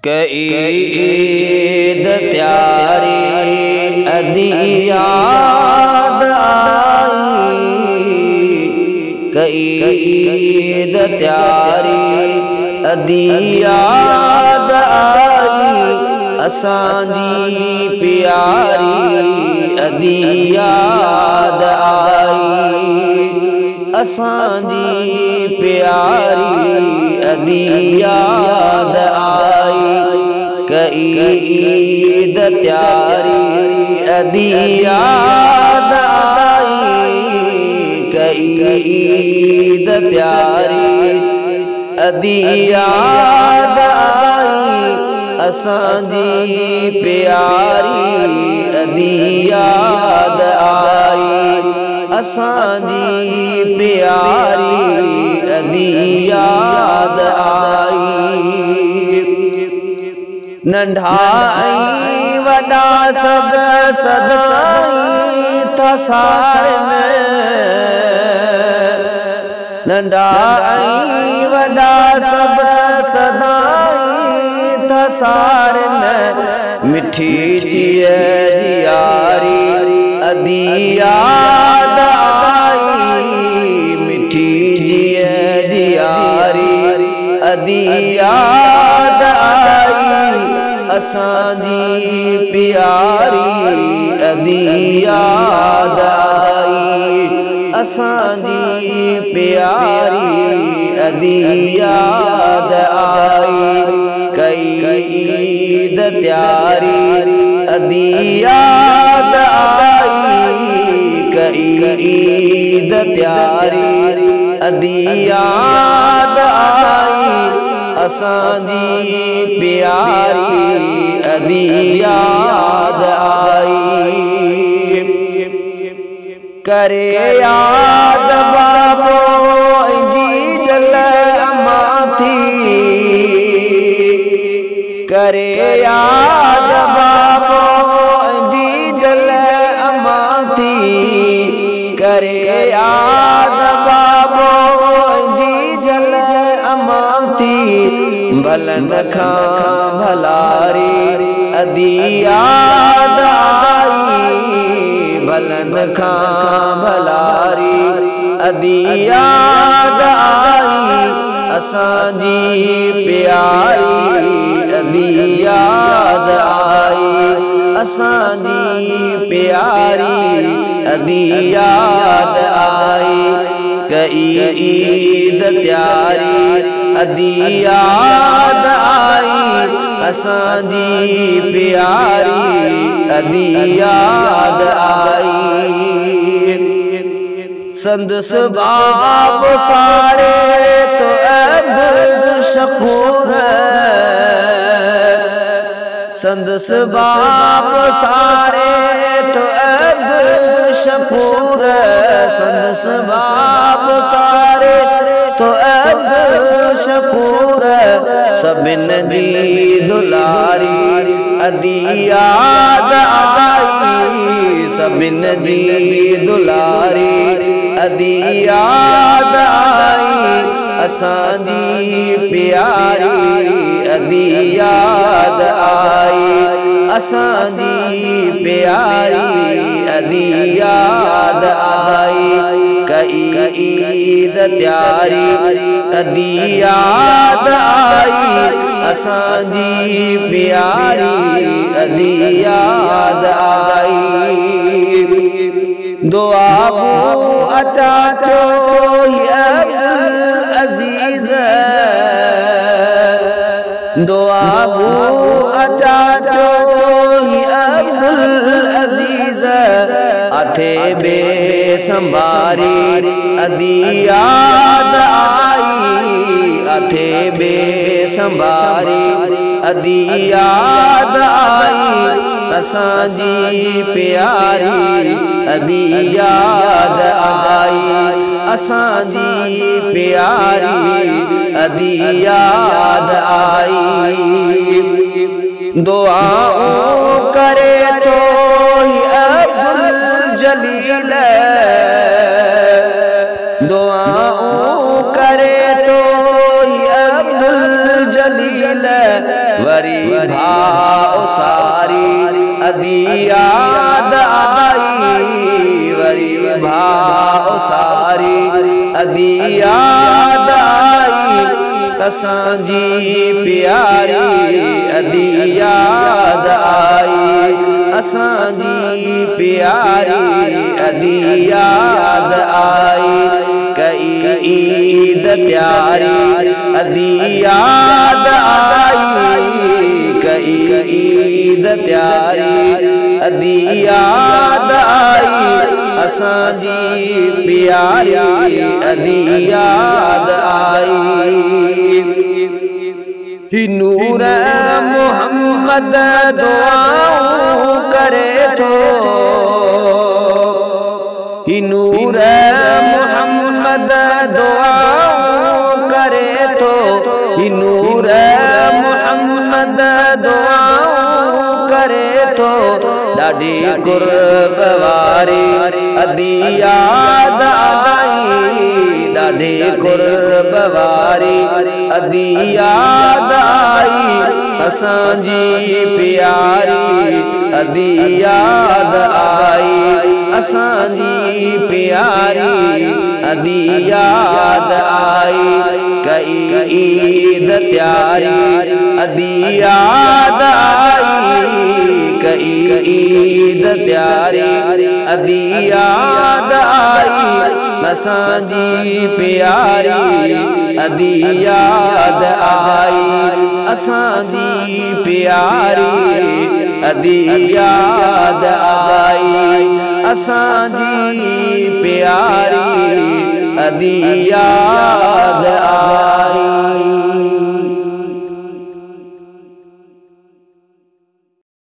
ईद त्यारी अदी याद आई, ईद त्यारी अदी याद आई, असांजी प्यारी अदी याद आई, असांजी प्यारी अदी याद आई। ईद त्यारी अदी याद आई, ईद त्यारी अदी याद आई, असांजी प्यारी अदी याद आई, असांजी प्यारी अदी याद आई। नंढा ऐं वॾा सब सदाईं था सारनि, नंढा ऐं वॾा सब सदाईं था सारनि, मिठी जीअ जी यारी अदी याद आई, मिठी जीअ जी यारी अदी याद आई, असांजी प्यारी अदी याद आई, असांजी प्यारी अदी याद आई। ईद त्यारी अदी याद आई, ईद त्यारी अदी याद आई, असांजी प्यारी अदी याद आई। करे याद बाबो जी जल अम्मा थी, करे याद बाबो जी जल अम्मा थी, करे याद बाबो जी जल अम्मा थी, भलन खां भलारी अदी याद आई, भलन खां भलारी अदी याद आई, असांजी प्यारी अदी याद आई, असांजी प्यारी अदी याद आई। ईद त्यारी अदी याद आई, असांजी प्यारी अदी याद आई। संदस बाप सारे तो अब्द शकूर, संदस बाप सारे तो अब्द शकूर, संदस बाप सारे तो अब्द शकूर, सबिन जी दुलारी अदी याद आई, सबिन जी दुलारी अदी याद आई, असांजी प्यारी अदी याद आई, असांजी प्यारी अदी याद आई। ईद त्यारी अदी याद आई, असांजी प्यारी अदी याद आई। दुआ अचा चो अब्दुल अजीज, दुआ अचा चो अब्दुल अजीज, अथे बे संभारी अदी याद आई, अथे बे संभारी अदी याद आई, असांजी प्यारी अदी याद आई, असांजी प्यारी अदी याद आई। दुआऊं करे तो अब्दुल जलील, दुआऊं करे तो अब्दुल जलील, वरी भाओ सारी अदी याद आई वरी भाओ सारी अदी याद आई असांजी प्यारी अदी याद आई असांजी प्यारी अदी याद आई कई ईद त्यारी अदी याद आई कई ईद त्यारी अदी याद आई असांजी प्यारी अदी याद आई ही नूर मोहम्मद दुआऊं करे थो ही नूर मोहम्मद दुआऊं करे थो ही नूर मोहम्मद दुआऊं करे थो ॾाढी कुर्ब वारी अदी याद आई ॾाढी कुर्ब वारी अदी याद आई असांजी प्यारी अदी याद आई असांजी प्यारी अदी याद आई कई ईद त्यारी अदी याद आई कई ईद त्यारी अदी याद आई असांजी प्यारी अदी याद आई असांजी प्यारी अदी याद आई असांजी प्यारी अदी याद आई।